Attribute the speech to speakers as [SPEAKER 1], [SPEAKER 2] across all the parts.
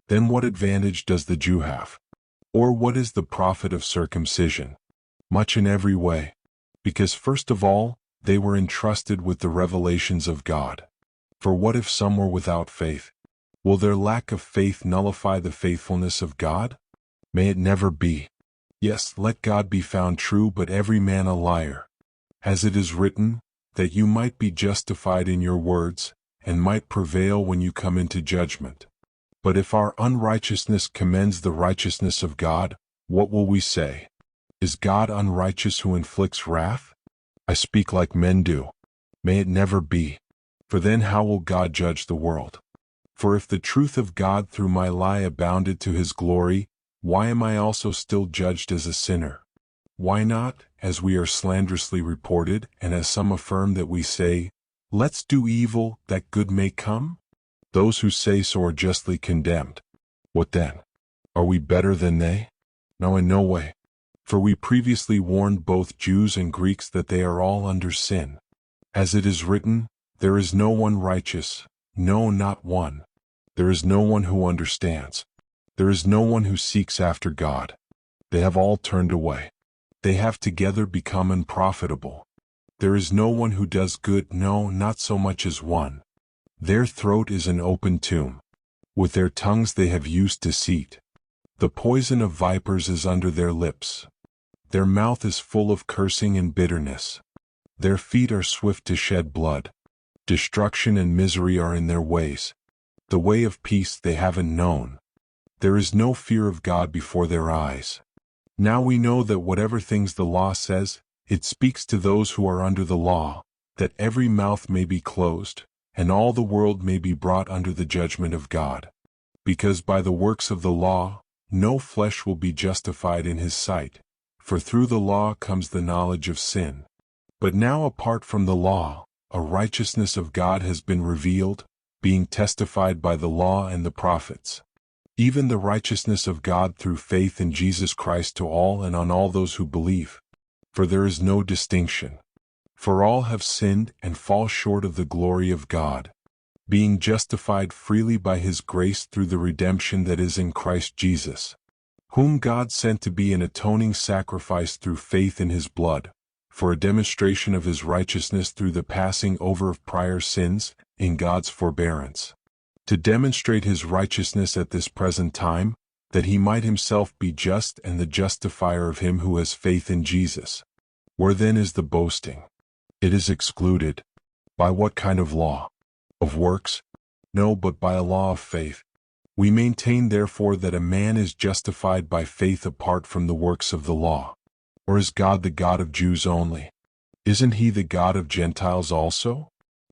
[SPEAKER 1] Then what advantage does the Jew have? Or what is the profit of circumcision? Much in every way. Because first of all, they were entrusted with the revelations of God. For what if some were without faith? Will their lack of faith nullify the faithfulness of God? May it never be. Yes, let God be found true, but every man a liar. As it is written, that you might be justified in your words, and might prevail when you come into judgment. But if our unrighteousness commends the righteousness of God, what will we say? Is God unrighteous who inflicts wrath? I speak like men do. May it never be. For then how will God judge the world? For if the truth of God through my lie abounded to his glory, why am I also still judged as a sinner? Why not, as we are slanderously reported, and as some affirm that we say, let's do evil that good may come? Those who say so are justly condemned. What then? Are we better than they? No, in no way. For we previously warned both Jews and Greeks that they are all under sin. As it is written, there is no one righteous, no, not one. There is no one who understands. There is no one who seeks after God. They have all turned away. They have together become unprofitable. There is no one who does good, no, not so much as one. Their throat is an open tomb. With their tongues they have used deceit. The poison of vipers is under their lips. Their mouth is full of cursing and bitterness. Their feet are swift to shed blood. Destruction and misery are in their ways. The way of peace they haven't known. There is no fear of God before their eyes. Now we know that whatever things the law says, it speaks to those who are under the law, that every mouth may be closed, and all the world may be brought under the judgment of God. Because by the works of the law, no flesh will be justified in his sight, for through the law comes the knowledge of sin. But now apart from the law, a righteousness of God has been revealed, being testified by the law and the prophets. Even the righteousness of God through faith in Jesus Christ to all and on all those who believe. For there is no distinction. For all have sinned and fall short of the glory of God, being justified freely by his grace through the redemption that is in Christ Jesus, whom God sent to be an atoning sacrifice through faith in his blood, for a demonstration of his righteousness through the passing over of prior sins, in God's forbearance, to demonstrate his righteousness at this present time, that he might himself be just and the justifier of him who has faith in Jesus. Where then is the boasting? It is excluded. By what kind of law? Of works? No, but by a law of faith. We maintain therefore that a man is justified by faith apart from the works of the law. Or is God the God of Jews only? Isn't he the God of Gentiles also?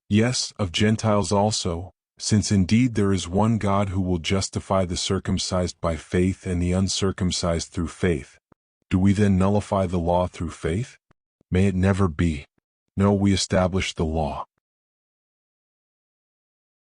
[SPEAKER 1] Yes, of Gentiles also, since indeed there is one God who will justify the circumcised by faith and the uncircumcised through faith. Do we then nullify the law through faith? May it never be. No, we establish the law.